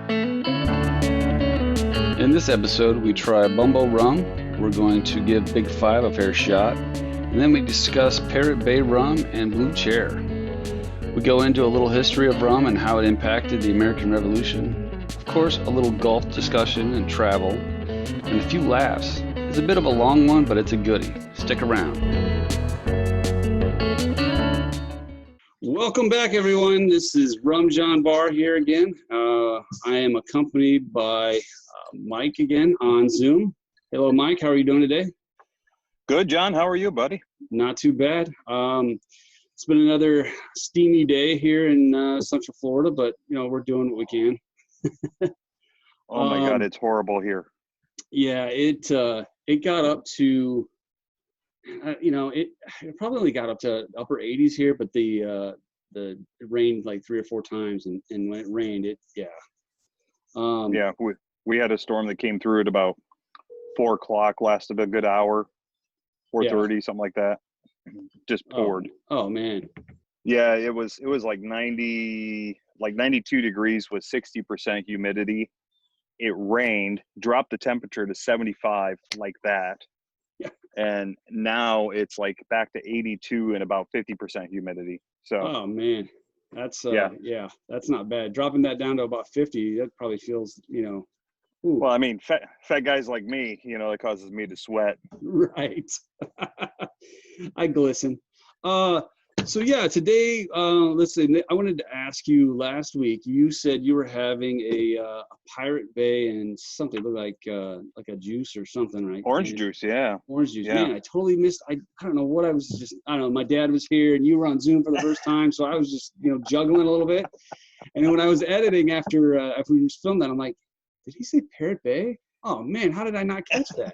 In this episode, we try Bumbu rum. We're going to give Big Five a fair shot. And then we discuss Parrot Bay rum and Blue Chair. We go into a little history of rum and how it impacted the American Revolution. Of course, a little golf discussion and travel. And a few laughs. It's a bit of a long one, but it's a goodie. Stick around. Welcome back, everyone. This is RumJohn Bar here again. I am accompanied by Mike again on Zoom. Hello, Mike. How are you doing today? Good, John. How are you, buddy? Not too bad. It's been another steamy day here in Central Florida, but we're doing what we can. Oh my God, it's horrible here. Yeah, it got up to, it probably only got up to upper 80s here, but it rained like 3 or 4 times, and when it rained, We had a storm that came through at about 4 o'clock, lasted a good hour, 4:30, something like that. Just poured. Oh man. Yeah, it was like 92 degrees with 60% humidity. It rained, dropped the temperature to 75 like that. Yeah. And now it's like back to 82 and about 50% humidity. So oh man, that's that's not bad. Dropping that down to about 50, that probably feels ooh. Well, I mean, fat guys like me, it causes me to sweat. Right. I glisten. So yeah, today, listen, I wanted to ask you, last week, you said you were having a Pirate Bay and something looked like a juice or something, right? Orange juice, yeah. Orange juice. Yeah. Man, I totally missed. I don't know what I was just. I don't know. My dad was here, and you were on Zoom for the first time, so I was just juggling a little bit. And when I was editing after we filmed that, I'm like, did he say Parrot Bay? Oh man, how did I not catch that?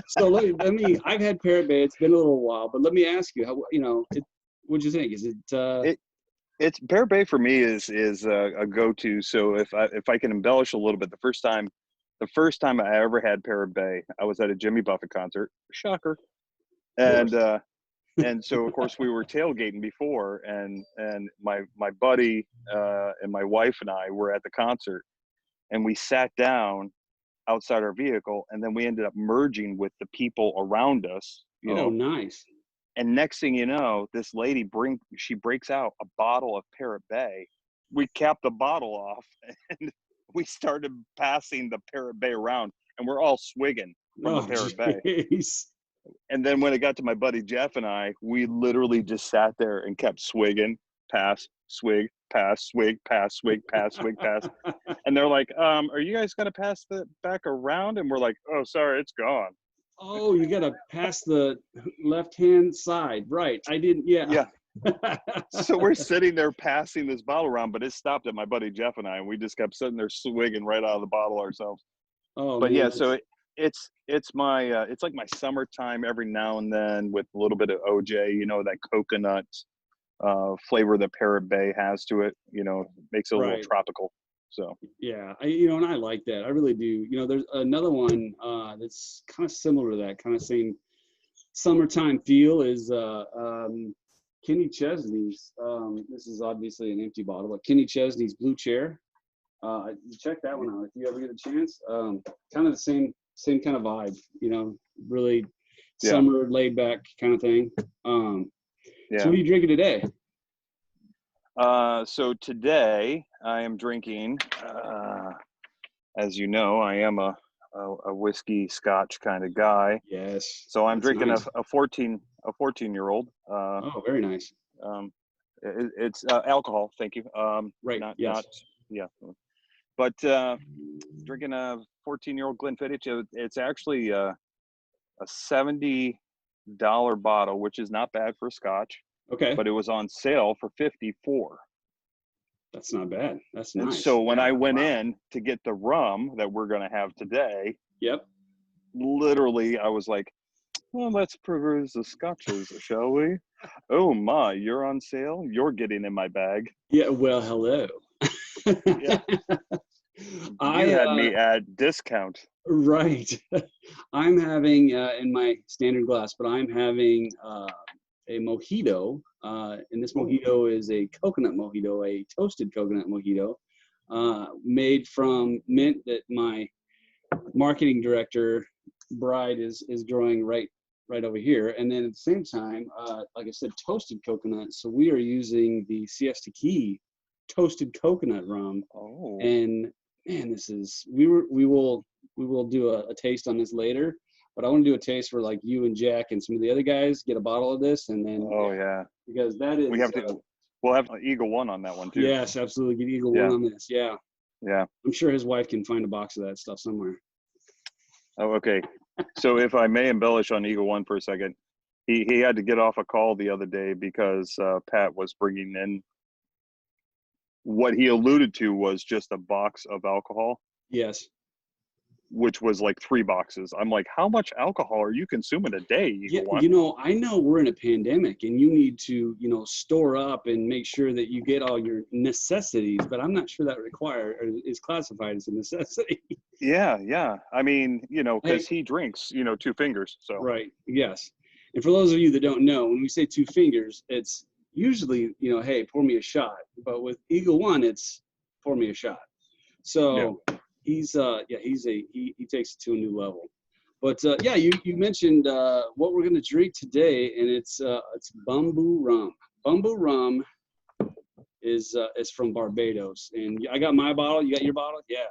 So let me. I've had Parrot Bay. It's been a little while, but let me ask you, how what'd you think? Is it? It's Parrot Bay for me is a go-to. So if I can embellish a little bit, the first time I ever had Parrot Bay, I was at a Jimmy Buffett concert. Shocker. And so of course we were tailgating before, and my buddy and my wife and I were at the concert, and we sat down outside our vehicle, and then we ended up merging with the people around us. Nice. And next thing you know, this lady breaks out a bottle of Parrot Bay. We capped the bottle off, and we started passing the Parrot Bay around, and we're all swigging from the Parrot Bay. And then when it got to my buddy Jeff and I, we literally just sat there and kept swigging, pass, swig, pass, swig, pass, swig, pass, swig, pass. And they're like, are you guys gonna pass the back around? And we're like, oh, sorry, it's gone. Oh, you gotta pass the left-hand side, right? I didn't. Yeah. So we're sitting there passing this bottle around, but it stopped at my buddy Jeff and I, and we just kept sitting there swigging right out of the bottle ourselves. Oh, but man. Yeah, so it's like my summertime every now and then with a little bit of OJ, that coconut flavor that Parrot Bay has to it. Makes it a little tropical. So yeah, and I like that. I really do. There's another one that's kind of similar to that, kind of same summertime feel, is Kenny Chesney's. This is obviously an empty bottle, but Kenny Chesney's Blue Chair. Check that one out if you ever get a chance. Kind of the same kind of vibe, really summer laid back kind of thing. So what are you drinking today? So today I am drinking, as you know, I am a whiskey scotch kind of guy. Yes. So I'm drinking nice. a 14-year-old. Oh, very nice. It's alcohol. Thank you. Right. But drinking a 14-year-old Glenfiddich. It's actually a $70 bottle, which is not bad for scotch. Okay. But it was on sale for $54. That's not bad. That's nice. And so when I went in to get the rum that we're going to have today, literally I was like, well, let's peruse the scotches, shall we? Oh my, you're on sale? You're getting in my bag. Yeah, well, hello. Yeah. You had me at discount. Right. I'm having, in my standard glass, but I'm having a mojito, and this mojito is a coconut mojito, a toasted coconut mojito. made from mint that my marketing director Bride is growing right over here. And then at the same time, like I said, toasted coconut. So we are using the Siesta Key toasted coconut rum. Oh. And man, this is we will do a taste on this later. But I want to do a taste for like you and Jack and some of the other guys, get a bottle of this, and then because that is we have to. We'll have Eagle One on that one too. Yes, absolutely. Get Eagle One on this. Yeah. Yeah. I'm sure his wife can find a box of that stuff somewhere. Oh, okay. So if I may embellish on Eagle One for a second, he had to get off a call the other day because Pat was bringing in what he alluded to was just a box of alcohol. Yes. Which was like 3 boxes. I'm like, how much alcohol are you consuming a day, Eagle One? You know, I know we're in a pandemic and you need to, you know, store up and make sure that you get all your necessities, but I'm not sure that is classified as a necessity. Yeah. I mean, you know, because he drinks, you know, 2 fingers. So right. Yes. And for those of you that don't know, when we say 2 fingers, it's usually, you know, hey, pour me a shot. But with Eagle One, it's pour me a shot. So he takes it to a new level. But you mentioned what we're gonna drink today, and it's Bumbu rum. Bumbu rum is from Barbados, and I got my bottle. You got your bottle? Yeah.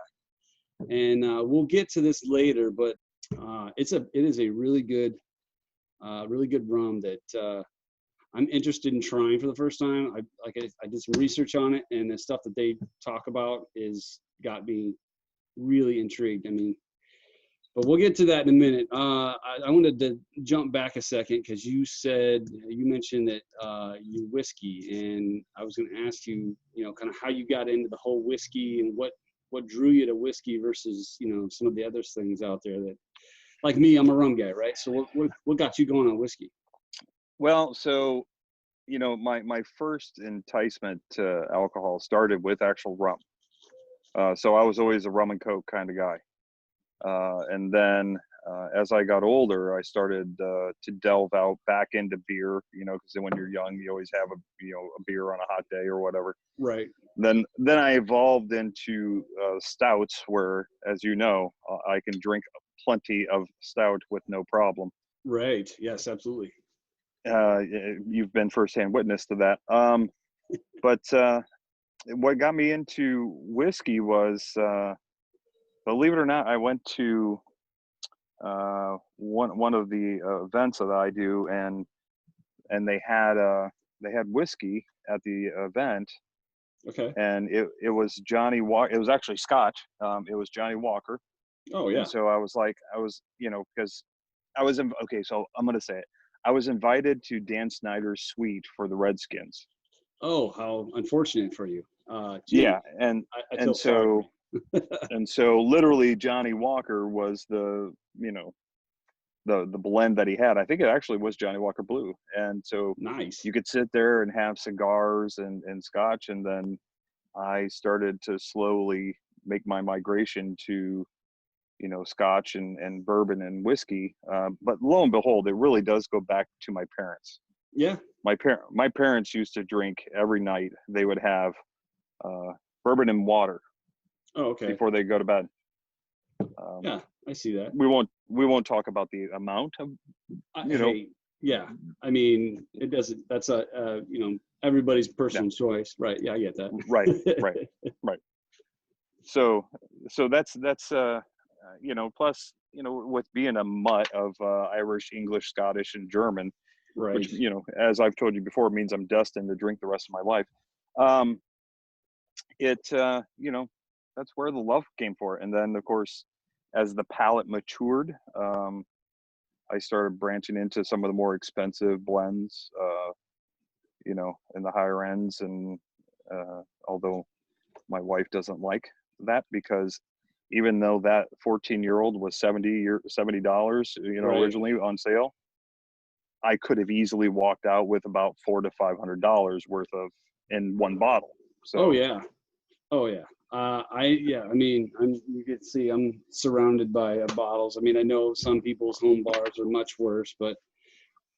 And we'll get to this later, but it is a really good rum that I'm interested in trying for the first time. I did some research on it, and the stuff that they talk about got me really intrigued. I mean, but we'll get to that in a minute. I wanted to jump back a second because you mentioned that you whiskey, and I was going to ask you, you know, kind of how you got into the whole whiskey and what drew you to whiskey versus, you know, some of the other things out there that, like me, I'm a rum guy, right? So what got you going on whiskey? Well, so, you know, my first enticement to alcohol started with actual rum. So I was always a rum and coke kind of guy. And then as I got older, I started to delve out back into beer, you know, because when you're young, you always have a beer on a hot day or whatever. Right. Then I evolved into stouts, where, as you know, I can drink plenty of stout with no problem. Right. Yes, absolutely. You've been firsthand witness to that. But what got me into whiskey was, believe it or not, I went to one of the events that I do, and they had whiskey at the event. Okay. And it was Johnny Walker. It was actually Scotch. It was Johnny Walker. Oh yeah. And so because I was okay. So I'm gonna say it. I was invited to Dan Snyder's suite for the Redskins. Oh, how unfortunate for you. Yeah, and I feel sorry. and so literally Johnny Walker was the blend that he had. I think it actually was Johnny Walker Blue. And so nice. You could sit there and have cigars and scotch, and then I started to slowly make my migration to, you know, scotch and bourbon and whiskey. But lo and behold, it really does go back to my parents. Yeah. My parents used to drink every night. They would have bourbon and water. Oh, okay. Before they go to bed. Yeah, I see that. We won't talk about the amount of, yeah, I mean, it doesn't. That's you know, everybody's personal choice, right? Yeah, I get that. Right. So that's you know, plus, you know, with being a mutt of Irish, English, Scottish, and German, right, which, you know, as I've told you before, means I'm destined to drink the rest of my life. You know, that's where the love came for it. And then, of course, as the palate matured, I started branching into some of the more expensive blends, you know, in the higher ends. And although my wife doesn't like that, because even though that 14-year-old was $70, you know, right, originally on sale, I could have easily walked out with about $400 to $500 worth of in one bottle. So. Oh yeah. I mean, you can see I'm surrounded by bottles. I mean, I know some people's home bars are much worse, but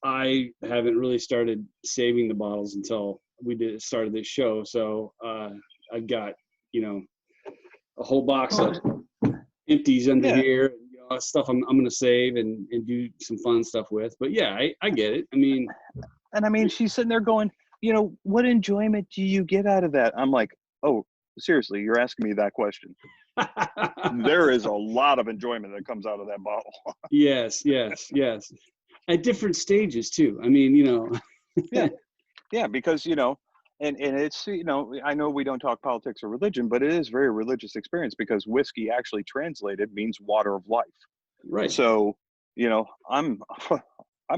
I haven't really started saving the bottles until we started this show. So I've got, you know, a whole box of empties under Yeah. here, stuff I'm going to save and do some fun stuff with. But yeah, I get it. I mean, And I mean, she's sitting there going, what enjoyment do you get out of that? I'm like, oh, seriously, you're asking me that question. There is a lot of enjoyment that comes out of that bottle. yes. At different stages too. I mean, Yeah, because and it's I know we don't talk politics or religion, but it is a very religious experience because whiskey actually translated means water of life. right. So I'm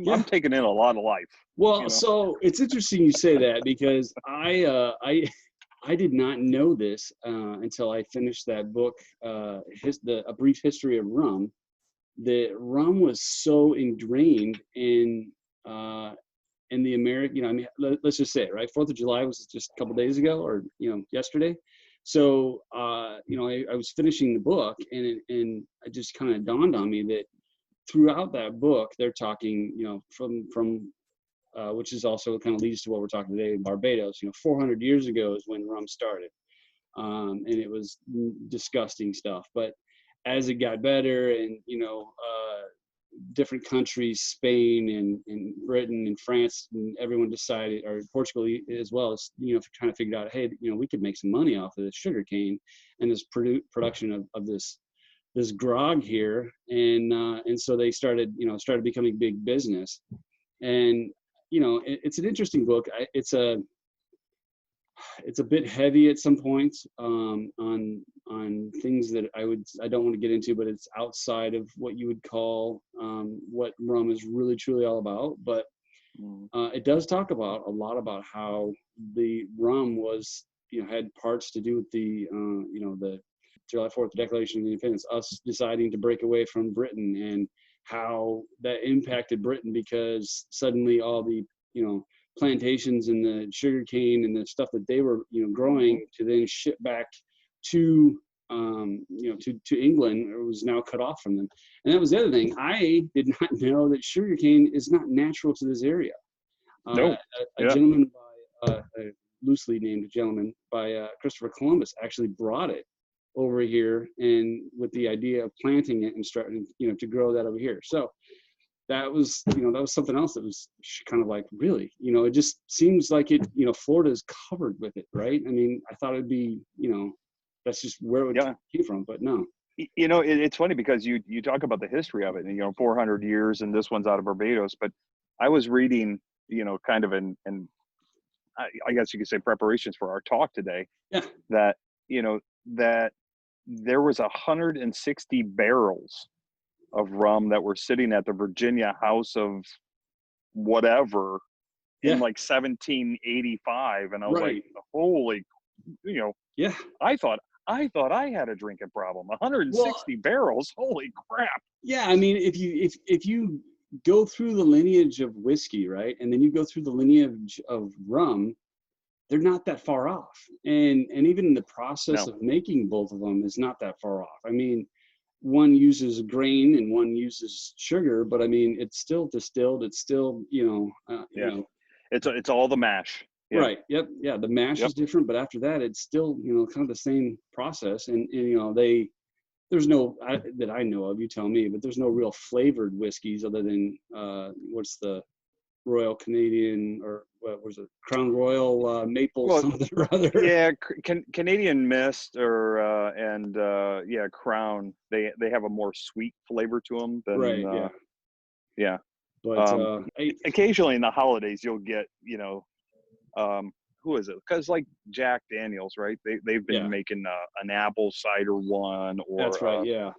Yeah. I'm taking in a lot of life. Well, so it's interesting you say that because I did not know this until I finished that book, A Brief History of Rum. That rum was so ingrained in the American, I mean, let's just say it, right? 4th of July was just a couple days ago, or yesterday. So I was finishing the book, and it just kind of dawned on me that throughout that book, they're talking, from which is also kind of leads to what we're talking today in Barbados. 400 years ago is when rum started, and it was disgusting stuff. But as it got better, and different countries, Spain and Britain and France, and everyone decided, or Portugal as well, as trying to figure out, hey, we could make some money off of this sugar cane and this production of this grog here, and so they started becoming big business. And it's an interesting book. It's a bit heavy at some points, on things that I don't want to get into, but it's outside of what you would call what rum is really truly all about. But it does talk about a lot about how the rum was had parts to do with the the July 4th, the Declaration of Independence, us deciding to break away from Britain, and how that impacted Britain because suddenly all the plantations and the sugar cane and the stuff that they were growing to then ship back to to England, it was now cut off from them. And that was the other thing. I did not know that sugar cane is not natural to this area. No. A gentleman by a loosely named gentleman by Christopher Columbus actually brought it over here, and with the idea of planting it and starting to grow that over here. So that was something else that was kind of like, really, it just seems like it, Florida is covered with it, right? I mean, I thought it'd be, that's just where it came from, but no. It's funny because you talk about the history of it, and 400 years, and this one's out of Barbados. But I was reading, kind of and I guess you could say preparations for our talk today. Yeah. That that there was 160 barrels of rum that were sitting at the Virginia House of whatever in like 1785, and I was like, holy, yeah. I thought I had a drinking problem. 160 barrels, holy crap. Yeah, I mean, if you go through the lineage of whiskey, right, and then you go through the lineage of rum, they're not that far off, and even the process of making both of them is not that far off. I mean, one uses grain and one uses sugar, but I mean, it's still distilled. It's still, it's all the mash. Yeah. Right. Yep. Yeah. The mash is different, but after that, it's still, kind of the same process. And there's no, that I know of, you tell me, but there's no real flavored whiskeys other than, what's the Royal Canadian, or what was it? Crown Royal Maple something or other. Yeah. Canadian Mist and Crown, they have a more sweet flavor to them than, right. Yeah. But occasionally in the holidays, you'll get, who is it? Because like Jack Daniels, right? They've been making an apple cider one, or that's right. a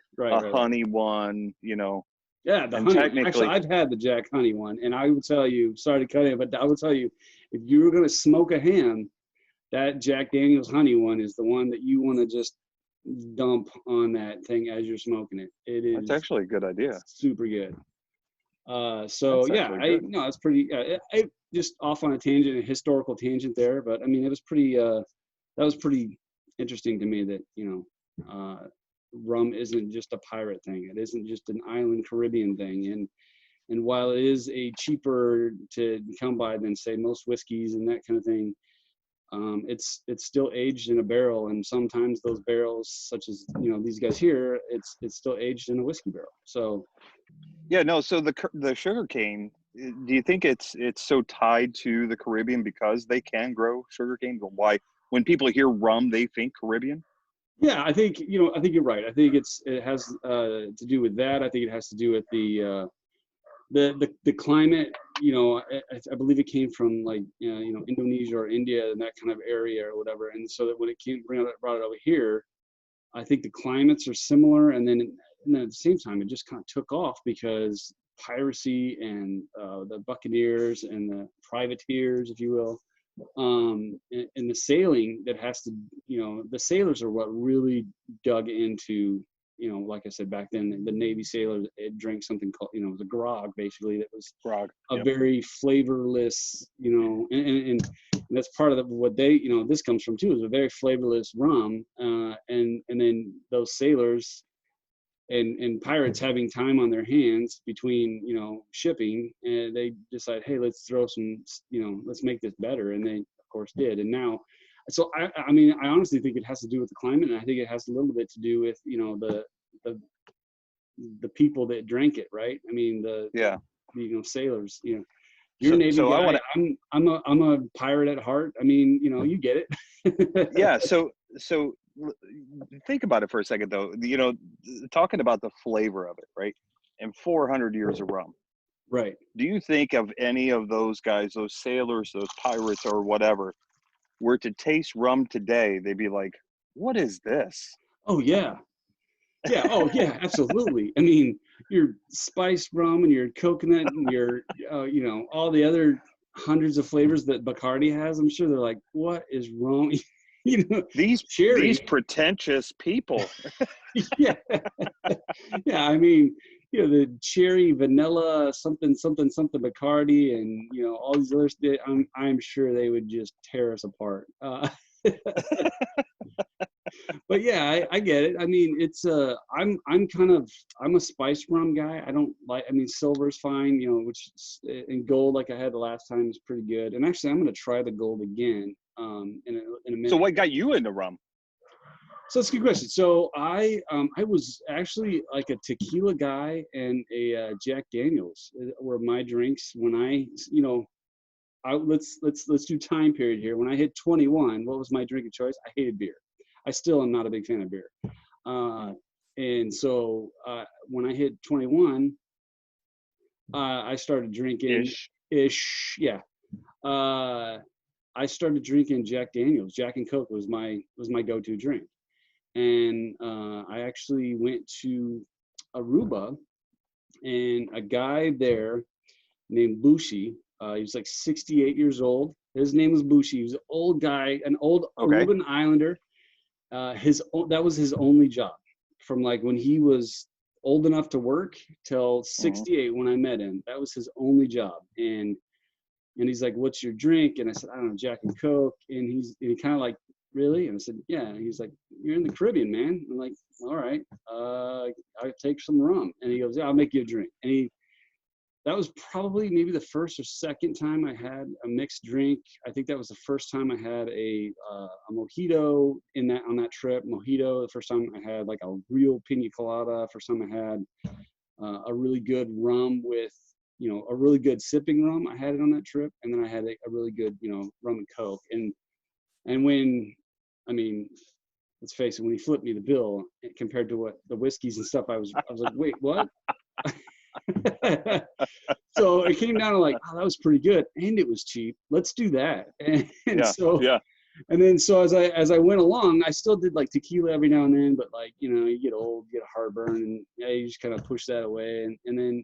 honey one, Yeah, the honey. Actually, I've had the Jack Honey one, and I would tell you, sorry to cut in, but I would tell you, if you were going to smoke a ham, that Jack Daniels Honey one is the one that you want to just dump on that thing as you're smoking it. It is. That's actually a good idea. Super good. So yeah, it's pretty. I just off on a tangent, a historical tangent there, but I mean, it was pretty. That was pretty interesting to me that rum isn't just a pirate thing. It isn't just an island Caribbean thing, and while it is a cheaper to come by than say most whiskeys and that kind of thing, it's still aged in a barrel, and sometimes those barrels, such as these guys here, it's still aged in a whiskey barrel. So Yeah, no. So the sugar cane, do you think it's so tied to the Caribbean because they can grow sugar cane? But why, when people hear rum, they think Caribbean? yeah, I think I think you're right. I think it has to do with that. I think it has to do with the climate. I believe it came from like Indonesia or India and that kind of area or whatever. And so that when it brought it over here, I think the climates are similar. And then at the same time, it just kind of took off because piracy and the buccaneers and the privateers, if you will, and the sailing that has to, the sailors are what really dug into, like I said back then, the Navy sailors drank something called, the grog, basically, that was Grog. a Yep. very flavorless, and that's part of what they, this comes from too, is a very flavorless rum, and then those sailors and pirates having time on their hands between shipping, and they decide, hey, let's throw some, let's make this better, and they of course did. And now, so I mean, I honestly think it has to do with the climate, and I think it has a little bit to do with the the people that drank it, right? I mean, Yeah. sailors, you're a So Navy I want guy, to. I'm a pirate at heart. I mean, you get it. Yeah. So think about it for a second, though. Talking about the flavor of it, right? And 400 years of rum. Right. Do you think of any of those guys, those sailors, those pirates, or whatever, were to taste rum today, they'd be like, "What is this?" Oh yeah. Yeah. Oh, yeah. Absolutely. I mean, your spiced rum and your coconut and your, all the other hundreds of flavors that Bacardi has. I'm sure they're like, "What is wrong?" These Cherry. pretentious people. Yeah. Yeah. I mean, the cherry, vanilla, something, something, something Bacardi, and all these others. I'm sure they would just tear us apart. But yeah, I get it. I mean, it's I'm a spice rum guy. I don't like. I mean, silver's fine, and gold, like I had the last time, is pretty good. And actually, I'm gonna try the gold again in a So minute what here. got you into rum? So that's a good question. So I was actually like a tequila guy and a Jack Daniels were my drinks when let's do time period here. When I hit 21, what was my drink of choice? I hated beer. I still am not a big fan of beer. And so when I hit 21, I started drinking Ish. yeah. I started drinking Jack Daniels. Jack and Coke was my go-to drink. And I actually went to Aruba, and a guy there named Bushi. He was like 68 years old. His name was Bushi. He was an old guy, an old Okay. Aruban Islander. That was his only job from like when he was old enough to work till Hmm. 68 when I met him. That was his only job. And he's like, "What's your drink?" And I said, "I don't know, Jack and Coke." And he kind of like, "Really?" And I said, "Yeah." And he's like, "You're in the Caribbean, man." I'm like, "All right, I'll take some rum." And he goes, "Yeah, I'll make you a drink." And that was probably maybe the first or second time I had a mixed drink. I think that was the first time I had a mojito on that trip. Mojito. The first time I had like a real pina colada. First time I had a really good rum with a really good sipping rum. I had it on that trip, and then I had a really good rum and Coke. And when, I mean, let's face it, when he flipped me the bill compared to what the whiskeys and stuff, I was like, wait, what? So it came down to like, oh, that was pretty good, and it was cheap. Let's do that. And Yeah. so, Yeah. and then so as I went along, I still did like tequila every now and then, but like you get old, you get a heartburn, and yeah, you just kind of push that away. And then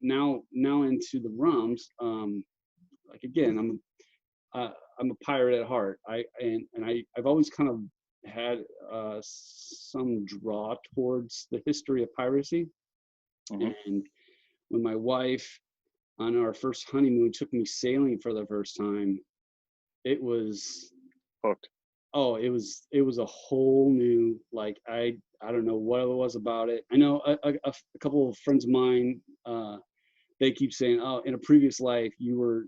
now into the rums. Like again, I'm a pirate at heart. I've always kind of had some draw towards the history of piracy. Hmm. And when my wife on our first honeymoon took me sailing for the first time, it was Hooked. it was a whole new, like, I don't know what it was about it. I know a couple of friends of mine they keep saying, oh, in a previous life you were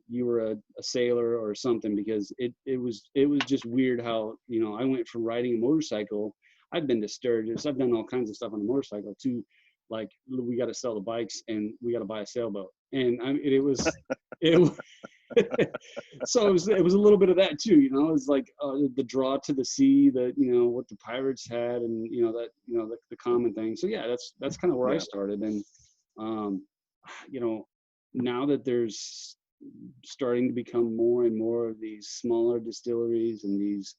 a sailor or something, because it was just weird how, you know, I went from riding a motorcycle. I've been to Sturgis, I've done all kinds of stuff on a motorcycle, to like, we got to sell the bikes and we got to buy a sailboat. And it was so it was a little bit of that too, you know. It's like the draw to the sea, that, you know, what the pirates had, and you know, that, you know, the common thing. So yeah, that's kind of where I started. And you know, now that there's starting to become more and more of these smaller distilleries, and these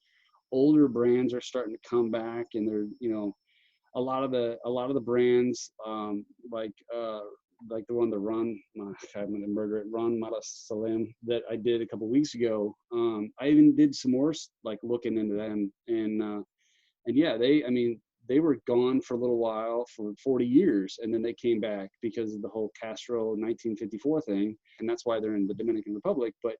older brands are starting to come back, and they're, you know, a lot of the brands, like the one, the Run, I'm gonna murder it, Run Mala Salim, that I did a couple weeks ago. I even did some more like looking into them, and yeah, they were gone for a little while, for 40 years, and then they came back because of the whole Castro 1954 thing, and that's why they're in the Dominican Republic. But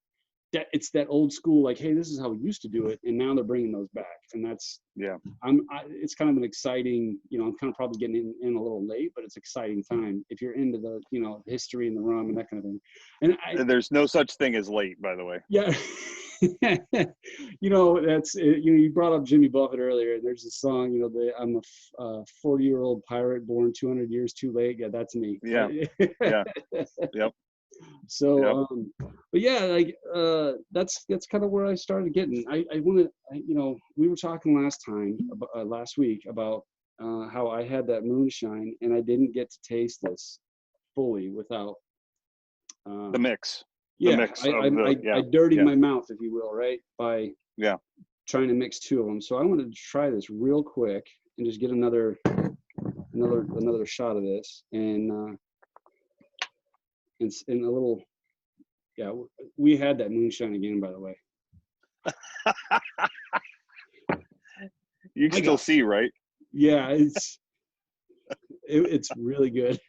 it's that old school, like, hey, this is how we used to do it, and now they're bringing those back, and that's, it's kind of an exciting, you know, I'm kind of probably getting in a little late, but it's exciting time if you're into the, you know, history and the rum and that kind of thing. And there's no such thing as late, by the way. Yeah. You know, that's, you know, you brought up Jimmy Buffett earlier, and there's a song, you know, I'm a 40-year-old pirate born 200 years too late. Yeah, that's me. Yeah. Yep. So but yeah, like that's kind of where I started getting. I want to, you know, we were talking last week about how I had that moonshine, and I didn't get to taste this fully without the mix. I dirtied my mouth, if you will, right, by trying to mix two of them. So I wanted to try this real quick and just get another shot of this, and a little, we had that moonshine again, by the way. You can still see, right? Yeah, it's really good.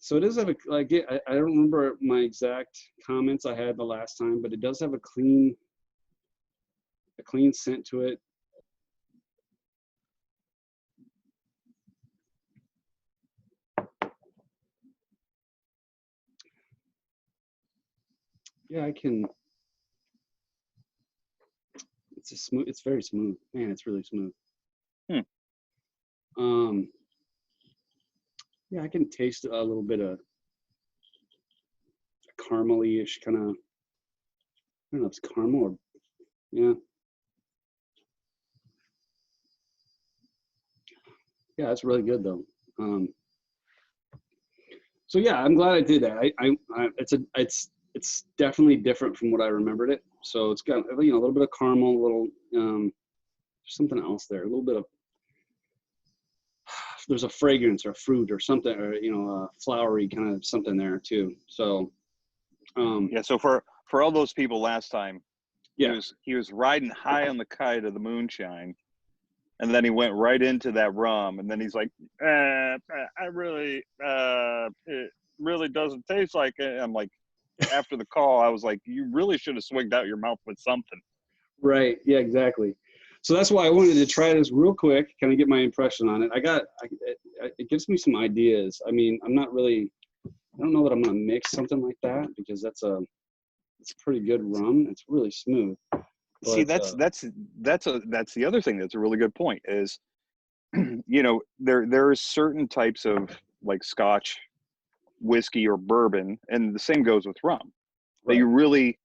So it does have I don't remember my exact comments I had the last time, but it does have a clean scent to it. Yeah, it's very smooth. Man, it's really smooth. Yeah, I can taste a little bit of caramely-ish kind of, I don't know if it's caramel or, yeah. Yeah, it's really good though. So yeah, I'm glad I did that. It's definitely different from what I remembered it. So it's got, you know, a little bit of caramel, a little something else there, a little bit of, there's a fragrance or fruit or something, or, you know, a flowery kind of something there too. So so for all those people last time, he was riding high on the kite of the moonshine, and then he went right into that rum, and then he's like, it really doesn't taste like it. I'm like, after the call, I was like, you really should have swigged out your mouth with something. Right. Yeah, exactly. So that's why I wanted to try this real quick, kind of get my impression on it. It gives me some ideas. I mean, I don't know that I'm going to mix something like that, because it's pretty good rum. It's really smooth. But, see, that's the other thing that's a really good point is, you know, there are certain types of like Scotch whiskey or bourbon, and the same goes with rum, that you really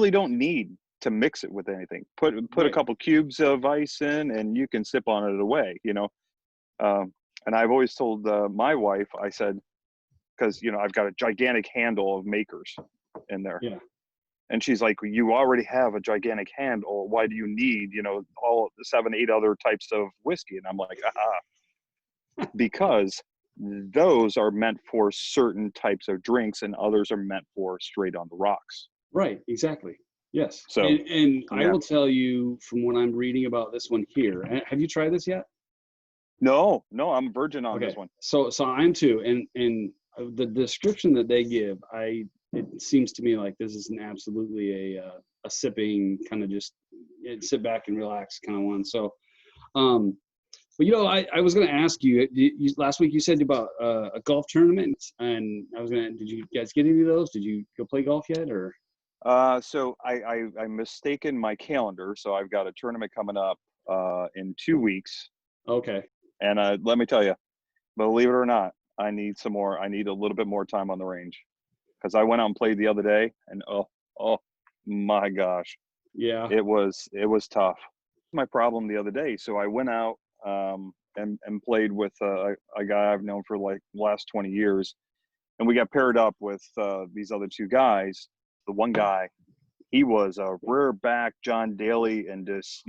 don't need to mix it with anything. Put a couple cubes of ice in, and you can sip on it away, you know. And I've always told my wife, I said, because, you know, I've got a gigantic handle of makers in there. Yeah. And she's like, you already have a gigantic handle. Why do you need, you know, all 7, 8 other types of whiskey? And I'm like, because those are meant for certain types of drinks, and others are meant for straight on the rocks. Right. Exactly. Yes. So, and I will tell you from what I'm reading about this one here. Have you tried this yet? No, I'm a virgin on this one. So I'm too. And the description that they give, it seems to me like this is absolutely a sipping kind of, just sit back and relax kind of one. So But I was going to ask you, last week you said about a golf tournament, and did you guys get any of those? Did you go play golf yet, or? So I mistaken my calendar. So I've got a tournament coming up in 2 weeks. Okay. And let me tell you, believe it or not, I need a little bit more time on the range, because I went out and played the other day, and oh my gosh, Yeah. it was tough. My problem the other day. So I went out and played with a guy I've known for like the last 20 years. And we got paired up with these other two guys. The one guy, he was a rear back John Daly, and just,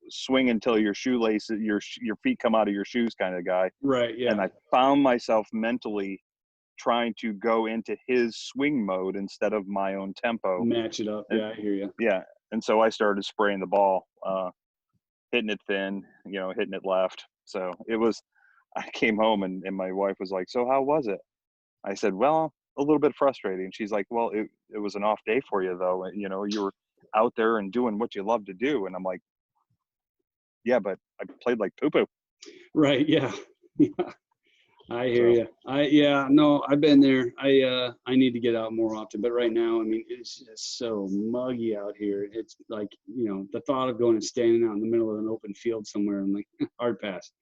swing until your shoelaces, your feet come out of your shoes kind of guy. Right. Yeah. And I found myself mentally trying to go into his swing mode instead of my own tempo. Match it up. Yeah, I hear you. Yeah. And so I started spraying the ball, hitting it thin, hitting it left. So I came home and my wife was like, "So how was it?" I said, "Well, a little bit frustrating." She's like, "Well, it was an off day for you though. You were out there and doing what you love to do." And I'm like, "Yeah, but I played like poo-poo." Right. Yeah. Yeah. I hear you. No, I've been there. I need to get out more often, but right now, I mean, it's just so muggy out here. It's like, the thought of going and standing out in the middle of an open field somewhere, I'm like, hard pass.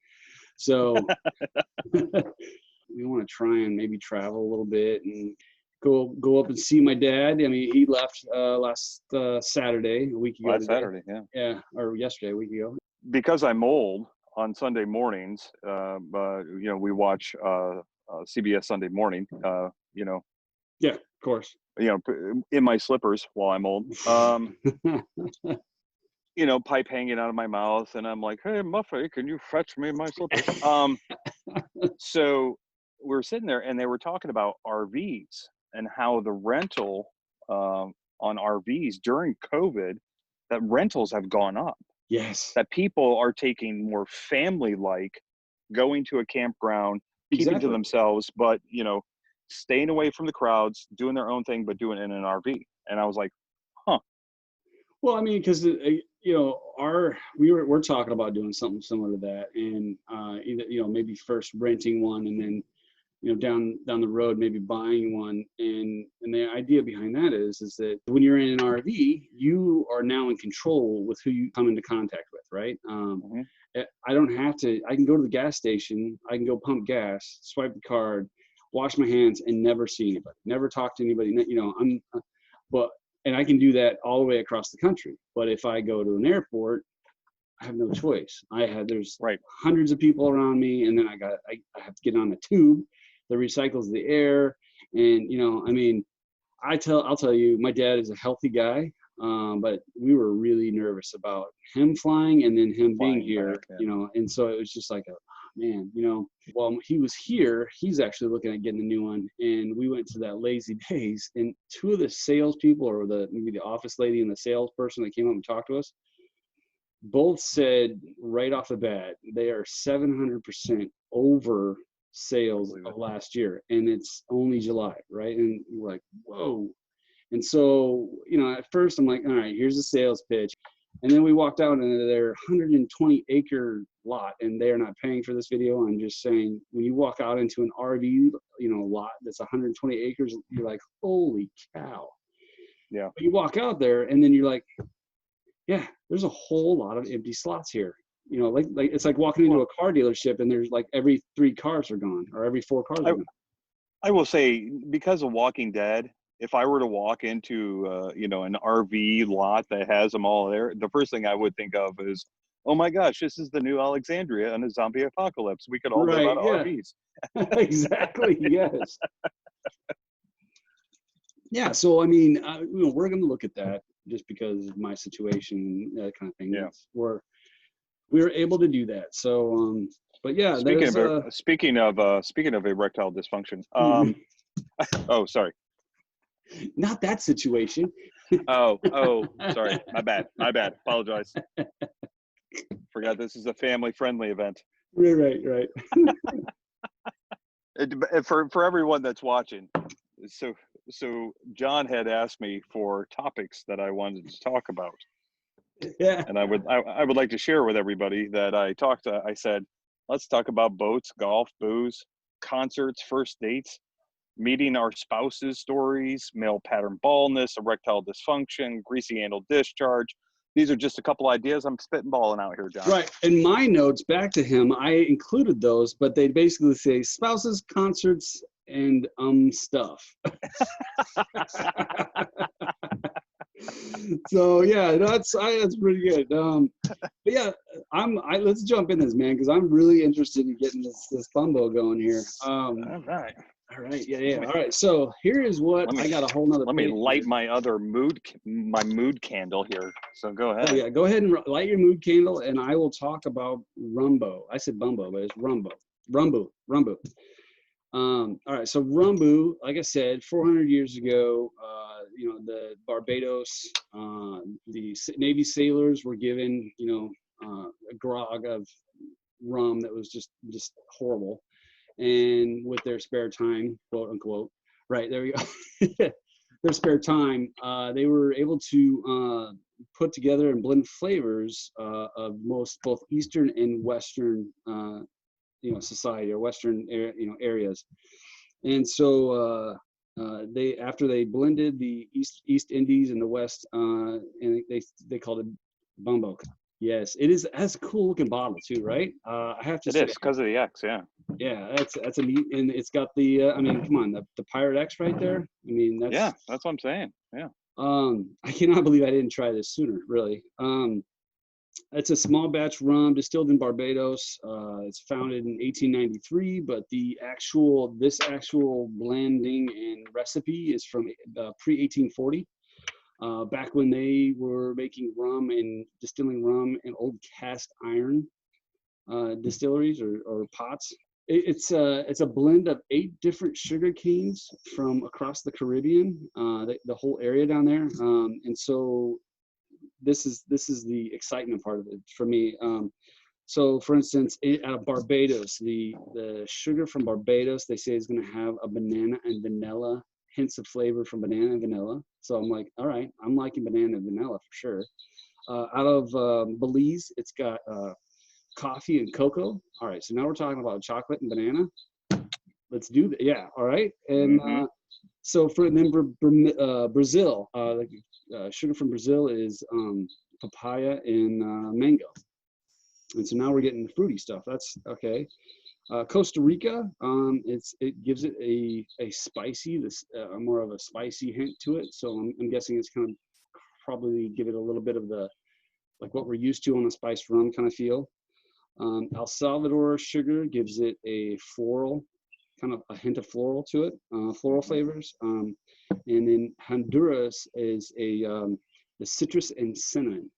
So we want to try and maybe travel a little bit and go up and see my dad. I mean, he left last Saturday, a week ago. Last Saturday, yeah. Yeah, or yesterday, a week ago. Because I'm old, on Sunday mornings, we watch CBS Sunday Morning. Yeah, of course. In my slippers while I'm old. Pipe hanging out of my mouth, and I'm like, "Hey, Muffy, can you fetch me my slippers?" So we're sitting there, and they were talking about RVs and how the rental on RVs during COVID, that rentals have gone up. Yes. That people are taking more family-like, going to a campground, keeping to themselves, but staying away from the crowds, doing their own thing, but doing it in an RV. And I was like, huh. Well, I mean, because we're talking about doing something similar to that, and either maybe first renting one, and then down the road maybe buying one, and the idea behind that is that when you're in an RV, you are now in control with who you come into contact with, right? I don't have to. I can go to the gas station, I can go pump gas, swipe the card, wash my hands, and never see anybody, never talk to anybody. And I can do that all the way across the country. But if I go to an airport, I have no choice. There's hundreds of people around me, and then I have to get on a tube that recycles the air. And I'll tell you, my dad is a healthy guy, but we were really nervous about him flying and then him being here, and so it was just like, man, while he was here, he's actually looking at getting a new one. And we went to that Lazy Days, and two of the salespeople, or maybe the office lady and the salesperson that came up and talked to us, both said right off the bat, they are 700% over sales of last year, and it's only July, right? And we're like, whoa. And so, at first I'm like, all right, here's the sales pitch. And then we walked out into their 120 acre lot, and they are not paying for this video. I'm just saying, when you walk out into an RV, lot that's 120 acres, you're like, holy cow. Yeah. But you walk out there, and then you're like, yeah, there's a whole lot of empty slots here. Like it's like walking into a car dealership, and there's like every 3 cars are gone, or every 4 cars are gone. I will say, because of Walking Dead, if I were to walk into an RV lot that has them all there, the first thing I would think of is, oh my gosh, this is the new Alexandria in a zombie apocalypse. We could all live out of RVs. Exactly. Yes. Yeah. So I mean, we're going to look at that just because of my situation, that kind of thing. Yeah. We were able to do that. So, but yeah. Speaking of erectile dysfunction. Oh, sorry. Not that situation. Oh, sorry. My bad. Apologize. Forgot this is a family-friendly event. Right. For everyone that's watching, so John had asked me for topics that I wanted to talk about. Yeah. And I would like to share with everybody that I said, let's talk about boats, golf, booze, concerts, first dates, meeting our spouses' stories, male pattern baldness, erectile dysfunction, greasy anal discharge. These are just a couple ideas I'm spitballing out here, John. Right. In my notes back to him, I included those, but they basically say spouses, concerts, and stuff. So yeah, that's pretty good. But yeah, let's jump in this, man, because I'm really interested in getting this Bumbo going here. All right. All right, yeah. All right, so here is what I got a whole nother. Let me light here. my other mood candle here. So go ahead. Oh yeah, go ahead and light your mood candle, and I will talk about Rumbo. I said Bumbo, but it's Rumbo. Rumbu. All right, so Rumbu, like I said, 400 years ago, the Barbados, the Navy sailors were given, a grog of rum that was just horrible, and with their spare time, quote unquote, right there we go, their spare time, they were able to put together and blend flavors of both Eastern and Western society or Western areas. And so they, after they blended the East Indies and the West, and they called it Bumbo. Yes, it is. It has a cool looking bottle too, right? I have to say, it is because of the X, yeah. Yeah, that's a neat, and it's got the I mean, come on, the Pirate X right there. I mean, that's what I'm saying. Yeah. I cannot believe I didn't try this sooner, really. It's a small batch rum distilled in Barbados. It's founded in 1893, but this actual blending and recipe is from pre-1840, back when they were making rum and distilling rum in old cast iron distilleries or pots. It's a blend of 8 different sugar canes from across the Caribbean, the whole area down there, and so this is the excitement part of it for me. So for instance, out of Barbados, the sugar from Barbados, they say is going to have a banana and vanilla, hints of flavor from banana and vanilla. So I'm like, all right, I'm liking banana and vanilla for sure. Out of Belize, it's got coffee and cocoa. All right, so now we're talking about chocolate and banana. Let's do that. Yeah, all right. And so for Brazil, sugar from Brazil is papaya and mango. And so now we're getting the fruity stuff. That's okay. Costa Rica, it gives it a spicy, more of a spicy hint to it. So I'm guessing it's kind of probably give it a little bit of the, like what we're used to on a spiced rum kind of feel. El Salvador sugar gives it a floral, kind of a hint of floral to it, floral flavors. And then Honduras is the citrus and cinnamon.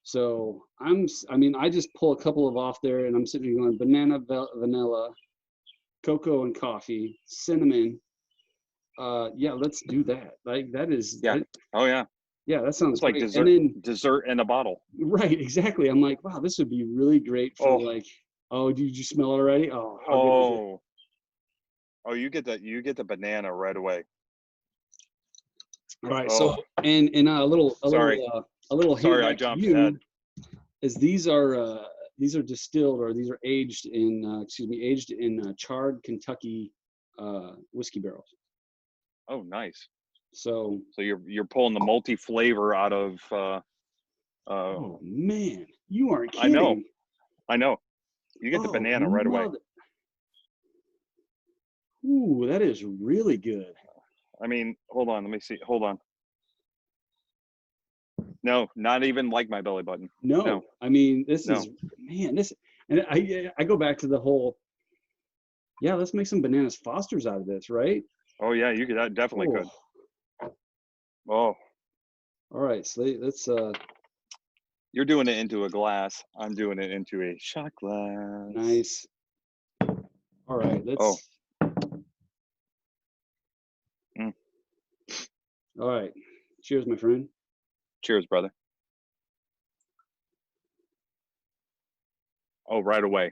So I just pull a couple of off there, and I'm sitting here going banana, vanilla, cocoa and coffee, cinnamon. Yeah, let's do that. Like that is. Yeah. Oh yeah. Yeah, that sounds like great. Dessert in a bottle. Right, exactly. I'm like, wow, this would be really great for like. Oh, did you smell it already? Oh, how good is it? Oh, you get the banana right away. All right. So and a little Sorry, I jumped ahead. Is these are distilled, or these are aged in charred Kentucky whiskey barrels. Oh, nice. So you're pulling the multi flavor out of. Oh man, you aren't kidding. I know. You get the banana right away. Ooh, that is really good. I mean, hold on. Let me see. Hold on. No, not even like my belly button. No. I mean, this is, man, and I go back to the whole, yeah, let's make some bananas Fosters out of this, right? Oh yeah, you could, that definitely could. Oh. All right, so let's you're doing it into a glass. I'm doing it into a shot glass. Nice. All right, let's. All right. Cheers, my friend. Cheers, brother. Oh, right away.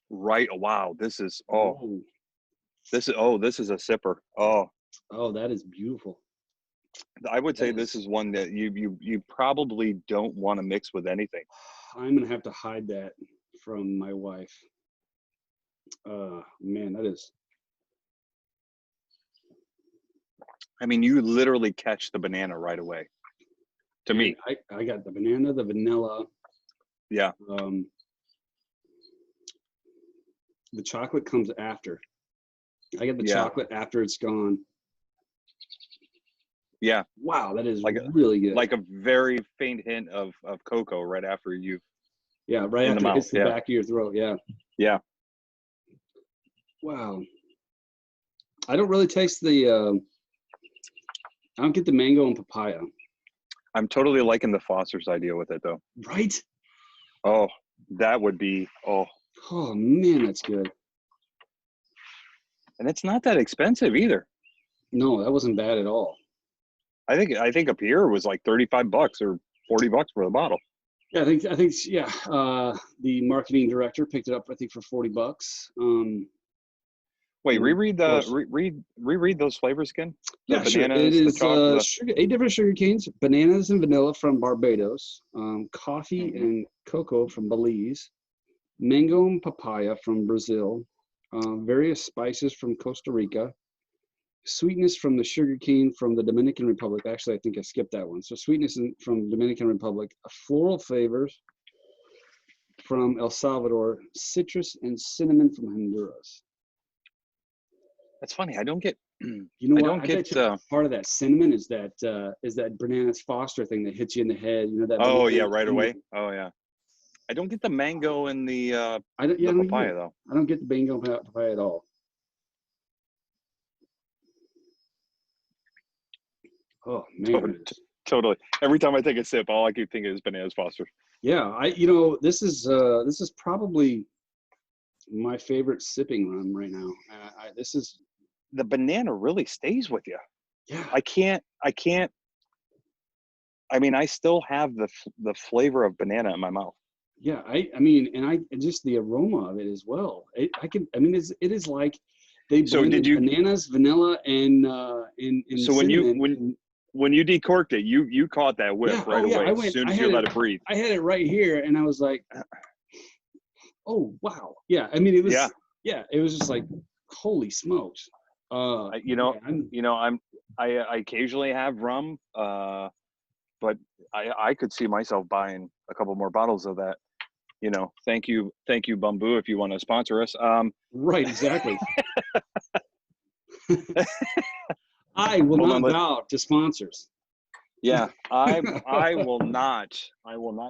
Right. Wow. This is this is a sipper. Oh, that is beautiful. I would say this is one that you probably don't want to mix with anything. I'm gonna have to hide that from my wife. Man, that is. I mean, you literally catch the banana right away. To me, I got the banana, the vanilla. Yeah. The chocolate comes after. I get the chocolate after it's gone. Yeah. Wow, that is really good. Like a very faint hint of cocoa right after you. Yeah, right after it hits the back of your throat. Yeah. Yeah. Wow. I don't really taste the. I don't get the mango and papaya. I'm totally liking the Foster's idea with it, though. Right? Oh, that would be. Oh man, that's good. And it's not that expensive either. No, that wasn't bad at all. I think up here was like $35 or $40 for the bottle. Yeah, I think the marketing director picked it up, I think, for $40. Wait, reread those flavors again. Yeah, sure. It is 8 different sugar canes: bananas and vanilla from Barbados, coffee and cocoa from Belize, mango and papaya from Brazil, various spices from Costa Rica, sweetness from the sugar cane from the Dominican Republic. Actually, I think I skipped that one. So sweetness from Dominican Republic, floral flavors from El Salvador, citrus and cinnamon from Honduras. That's funny. I don't get. You know what? I bet you part of that cinnamon is that Bananas Foster thing that hits you in the head. You know that. Oh yeah, right away. Oh yeah. I don't get the mango and the papaya though. I don't get the mango papaya at all. Oh man. Totally. Every time I take a sip, all I keep thinking is Bananas Foster. Yeah, this is probably my favorite sipping rum right now. This is. The banana really stays with you. Yeah. I can't. I mean, I still have the flavor of banana in my mouth. Yeah, I mean, and just the aroma of it as well. It is like they blended bananas, vanilla, and so cinnamon. When you decorked it, you caught that whiff right away as soon as you let it breathe. I had it right here, and I was like, oh wow, yeah. I mean, it was it was just like, holy smokes. I occasionally have rum, but I could see myself buying a couple more bottles of that. Thank you, Bumbu, if you want to sponsor us. Right, exactly. I will not bow to sponsors. Yeah, I will not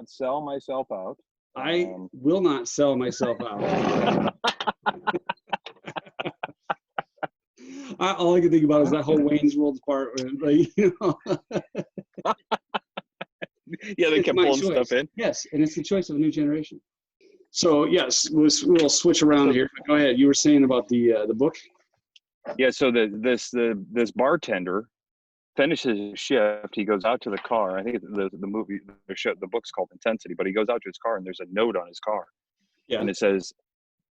sell myself out. I will not sell myself out. All I can think about is that whole Wayne's World part. Yeah, they kept pulling stuff in. Yes, and it's the choice of a new generation. So yes, we'll switch around here. Go ahead. You were saying about the book. Yeah. So this bartender finishes his shift. He goes out to the car. I think the book's called Intensity, but he goes out to his car and there's a note on his car. Yeah. And it says,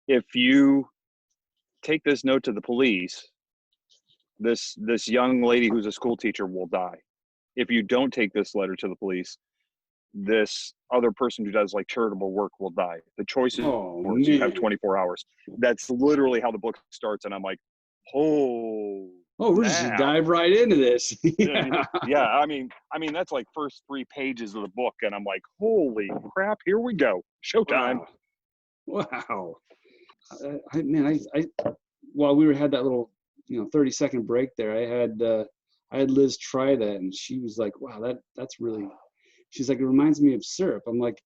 if you take this note to the police, this young lady who's a school teacher will die. If you don't take this letter to the police, this other person who does like charitable work will die. The choice is yours. You have 24 hours. That's literally how the book starts. And I'm like, we're just gonna dive right into this. Yeah. I mean, that's like first 3 pages of the book. And I'm like, holy crap, here we go. Showtime. Wow. While we had that little, 30-second break there, I had Liz try that, and she was like, wow, that's really, she's like, it reminds me of syrup. I'm like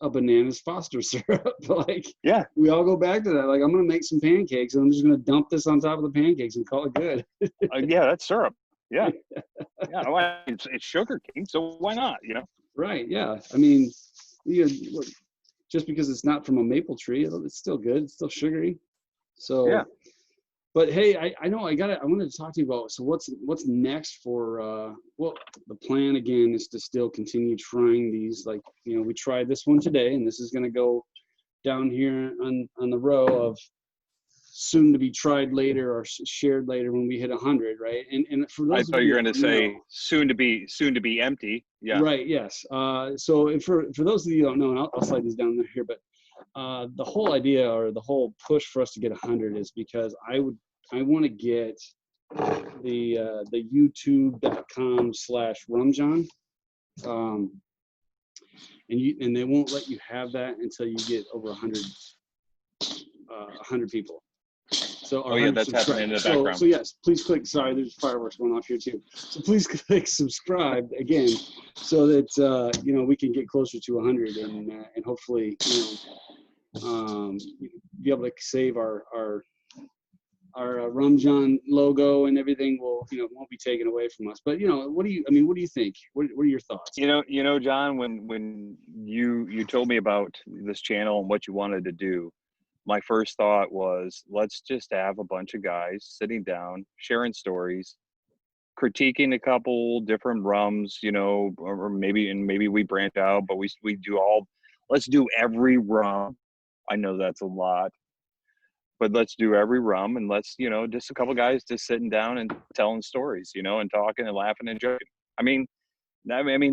a Bananas Foster syrup. Like, yeah, we all go back to that. Like, I'm going to make some pancakes and I'm just going to dump this on top of the pancakes and call it good. Yeah, that's syrup. Yeah. Yeah. Well, it's sugar cane. So why not, Right. Yeah. I mean, just because it's not from a maple tree, it's still good. It's still sugary. So, yeah. But hey, I wanted to talk to you about, so what's next for, the plan again is to still continue trying these, like, we tried this one today, and this is going to go down here on the row of soon to be tried later or shared later when we hit 100, right? And for I those of thought you you were that going to don't say know, soon to be empty. Yeah. right? Yes. So and for those of you who don't know, and I'll slide these down here, but the whole idea or the whole push for us to get 100 is because I want to get the youtube.com/RumJohn, and they won't let you have that until you get over 100 people. So Oh yeah, that's happening in the background. So yes, please click. Sorry, there's fireworks going off here too. So please click subscribe again, so that we can get closer to 100 and hopefully be able to save our RumJohn logo and everything won't be taken away from us. But what do you think? What are your thoughts? John, when you told me about this channel and what you wanted to do, my first thought was, let's just have a bunch of guys sitting down, sharing stories, critiquing a couple different rums, or maybe we branch out, but we do all. Let's do every rum. I know that's a lot, but let's do every rum, and let's just a couple guys just sitting down and telling stories, and talking and laughing and joking. I mean,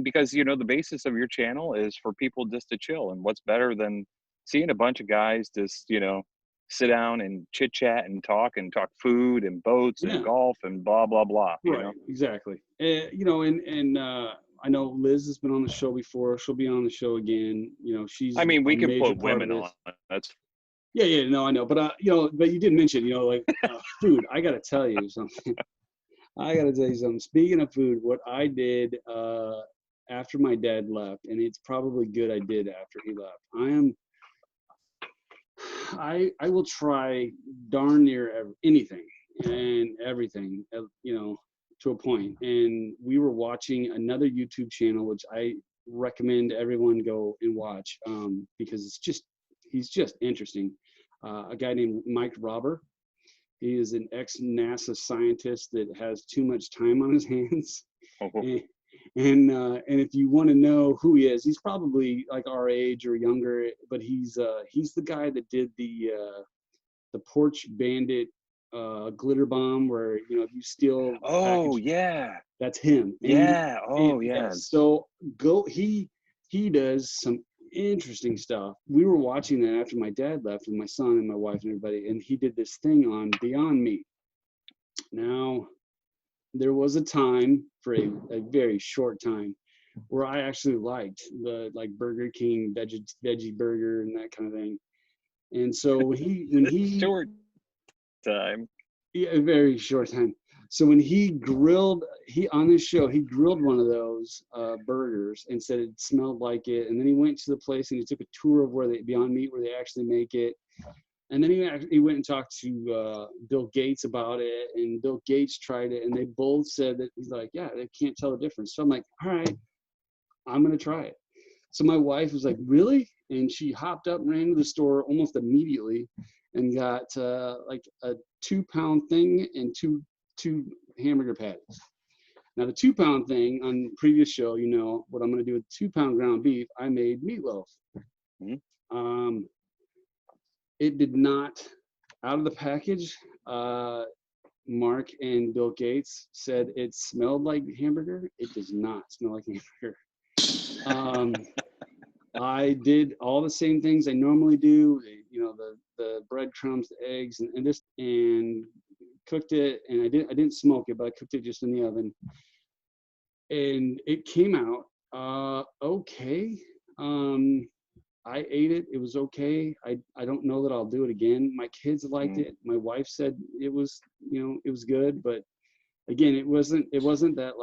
because the basis of your channel is for people just to chill, and what's better than seeing a bunch of guys just sit down and chit chat and talk food and boats and golf and blah blah blah. Right, exactly. And I know Liz has been on the show before. She'll be on the show again. She's. We can major put part women of this. on. That's. Yeah, no, I know, but but you did mention, food. I got to tell you something. Speaking of food, what I did after my dad left, and it's probably good I did after he left. I will try darn near anything and everything, to a point. And we were watching another YouTube channel, which I recommend everyone go and watch, because he's just interesting. A guy named Mike Robber. He is an ex-NASA scientist that has too much time on his hands. And if you want to know who he is, he's probably like our age or younger, but he's the guy that did the Porch Bandit glitter bomb, where if you steal the package, that's him. And so he does some interesting stuff. We were watching that after my dad left, and my son and my wife and everybody, and he did this thing on Beyond Meat. Now, there was a time, for a very short time, where I actually liked the Burger King veggie burger and that kind of thing. And so when he short time, a very short time. So when he on his show, he grilled one of those burgers and said it smelled like it. And then he went to the place and he took a tour of Beyond Meat, where they actually make it. And then he went and talked to Bill Gates about it, and Bill Gates tried it, and they both said that he's like, yeah, they can't tell the difference. So I'm like, all right, I'm gonna try it. So my wife was like, really? And she hopped up and ran to the store almost immediately and got like a 2-pound thing and two hamburger patties. Now the 2-pound thing, on previous show, what I'm gonna do with 2-pound ground beef, I made meatloaf. Mm-hmm. It did not, out of the package, Mark and Bill Gates said it smelled like hamburger. It does not smell like hamburger. I did all the same things I normally do, the breadcrumbs, the eggs, and cooked it. And I didn't smoke it, but I cooked it just in the oven. And it came out okay. I ate it. It was okay. I don't know that I'll do it again. My kids liked it. My wife said it was, it was good. But again, it wasn't that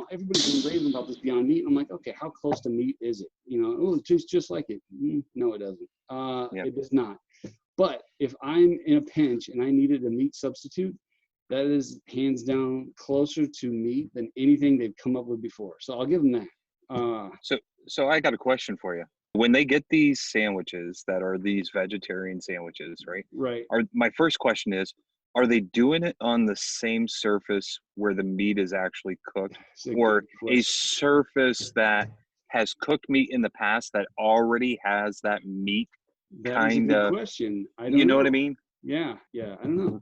everybody's been raving about this Beyond Meat. I'm like, okay, how close to meat is it? It tastes just like it. No, it doesn't. It does not. But if I'm in a pinch and I needed a meat substitute, that is hands down closer to meat than anything they've come up with before. So I'll give them that. So I got a question for you. When they get these sandwiches that are these vegetarian sandwiches, right? Right. My first question is, are they doing it on the same surface where the meat is actually cooked, or a surface that has cooked meat in the past that already has that meat kind of? Question. I don't know. What I mean? Yeah. I don't know.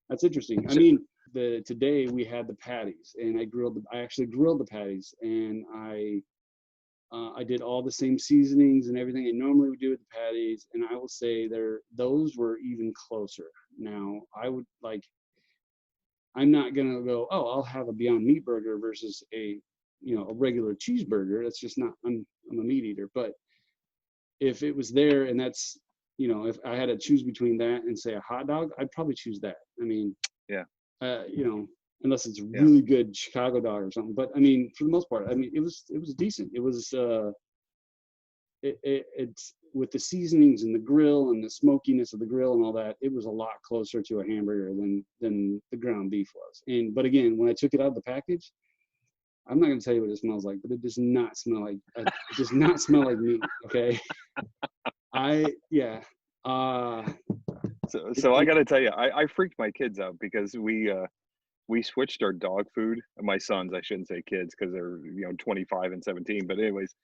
That's interesting. I mean, today we had the patties, and I actually grilled the patties, and I did all the same seasonings and everything I normally would do with the patties, and I will say those were even closer. Now, I'm not gonna go, oh, I'll have a Beyond Meat burger versus a regular cheeseburger. That's just not. I'm a meat eater, but if it was there and that's if I had to choose between that and say a hot dog, I'd probably choose that. I mean, Yeah. Unless it's a Yeah. really good Chicago dog or something. But I mean, for the most part, I mean, it was decent. It was it's with the seasonings and the grill and the smokiness of the grill and all that. It was a lot closer to a hamburger than the ground beef was. But again, when I took it out of the package, I'm not going to tell you what it smells like, but it does not smell like meat. Okay. So I got to tell you, I freaked my kids out because we switched our dog food. My sons, I shouldn't say kids because they're 25 and 17. But anyways,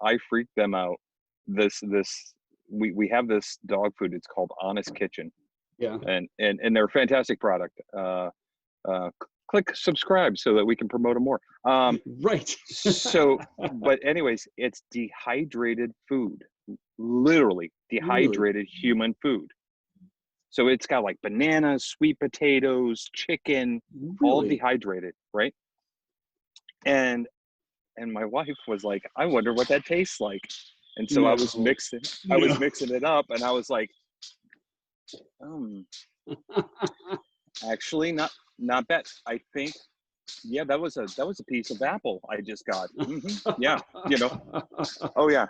I freaked them out. We have this dog food. It's called Honest Kitchen. Yeah. And they're a fantastic product. Click subscribe so that we can promote them more. Right. So, but anyways, it's dehydrated food, literally dehydrated human food. So it's got like bananas, sweet potatoes, chicken, all dehydrated, right? And my wife was like, I wonder what that tastes like. And so I was mixing it up, and I was like, actually not bad. I think, yeah, that was a piece of apple I just got. Yeah, Oh yeah.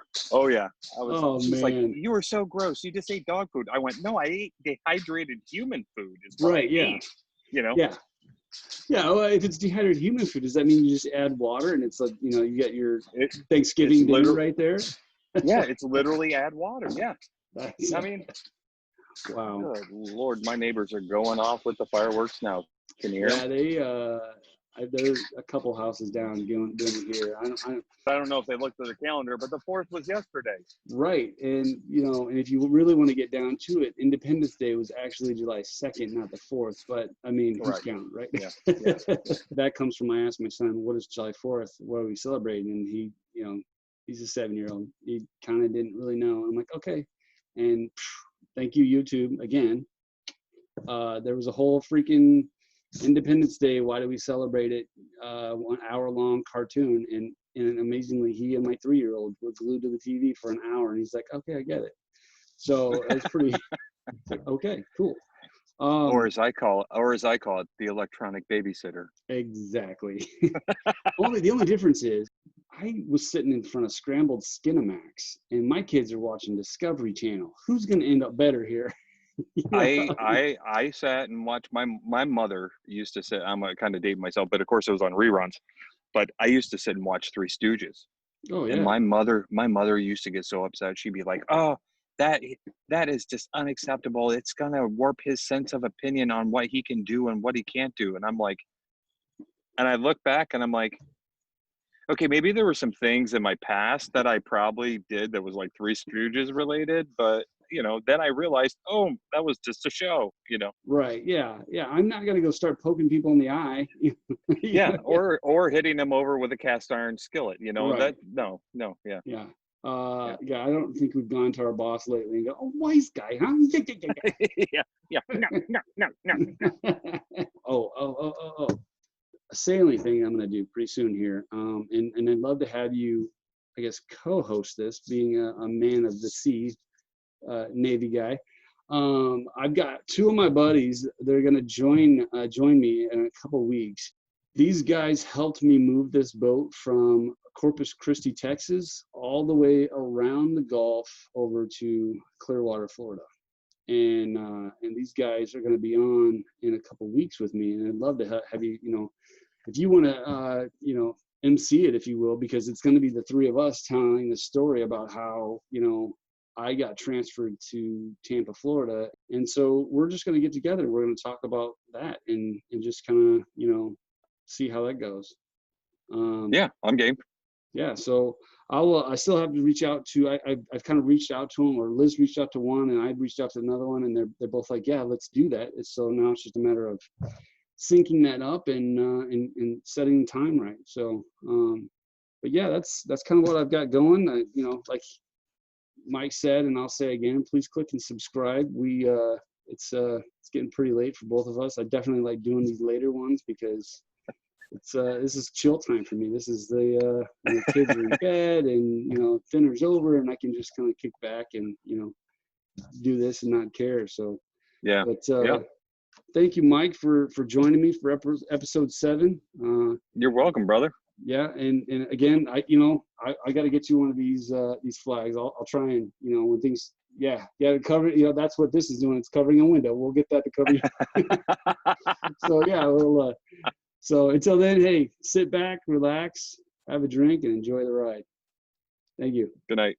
She's like, you were so gross. You just ate dog food. I went, no, I ate dehydrated human food. Is what I ate. Yeah. Well, if it's dehydrated human food, does that mean you just add water and it's like you get your Thanksgiving dinner right there? Yeah, it's literally add water. Yeah. I mean, wow. Good Lord, my neighbors are going off with the fireworks now. Can you hear them? Yeah, there's a couple houses down doing it here. I don't know if they looked at the calendar, but the 4th was yesterday. Right, and and if you really want to get down to it, Independence Day was actually July 2nd, not the 4th. But I mean, who's counting, right? Yeah. That comes from I asked my son, "What is July 4th? What are we celebrating?" And he, he's a 7-year-old. He kind of didn't really know. I'm like, okay, and thank you, YouTube, again. There was a whole freaking Independence Day. Why do we celebrate it? 1 hour-long cartoon, and amazingly, he and my 3-year-old were glued to the TV for an hour, and he's like, "Okay, I get it." So it's pretty. It's like, okay, cool. Or as I call it, the electronic babysitter. Exactly. The only difference is, I was sitting in front of scrambled Skinamax, and my kids are watching Discovery Channel. Who's going to end up better here? I sat and watched. My mother used to sit. I'm kind of dating myself, but of course it was on reruns. But I used to sit and watch Three Stooges. Oh yeah. And my mother used to get so upset. She'd be like, "Oh, that is just unacceptable. It's gonna warp his sense of opinion on what he can do and what he can't do." And I'm like, and I look back and I'm like, okay, maybe there were some things in my past that I probably did that was like Three Stooges related, but then I realized, oh, that was just a show, Right. Yeah. I'm not gonna go start poking people in the eye. Yeah, or hitting them over with a cast iron skillet. Right. That no, yeah. Yeah. I don't think we've gone to our boss lately and go, "Oh, wise guy, huh?" Yeah. No. Oh. A sailing thing I'm going to do pretty soon here. And I'd love to have you, I guess, co-host this, being a man of the sea, Navy guy. I've got 2 of my buddies. They're going to join me in a couple weeks. These guys helped me move this boat from Corpus Christi, Texas, all the way around the Gulf over to Clearwater, Florida. And these guys are going to be on in a couple weeks with me, and I'd love to have you, if you want to, MC it, if you will, because it's going to be the 3 of us telling the story about how, I got transferred to Tampa, Florida. And so we're just going to get together. We're going to talk about that and just kind of, see how that goes. Yeah, I'm game. yeah, so I still have to reach out to, I've kind of reached out to them, or Liz reached out to one and I reached out to another one, and they're both like, yeah, let's do that. So now it's just a matter of syncing that up and setting the time right. So, but yeah, that's kind of what I've got going. Like Mike said, and I'll say again, please click and subscribe. It's getting pretty late for both of us. I definitely like doing these later ones because this is chill time for me. This is the kids are in bed and dinner's over and I can just kind of kick back and do this and not care. So Yeah. but Yeah. thank you, Mike, for joining me for episode 7. You're welcome, brother. Yeah, and again, I got to get you one of these flags. I'll try and when things cover, that's what this is doing. It's covering a window. We'll get that to cover you. So yeah, we'll so until then, hey, sit back, relax, have a drink, and enjoy the ride. Thank you. Good night.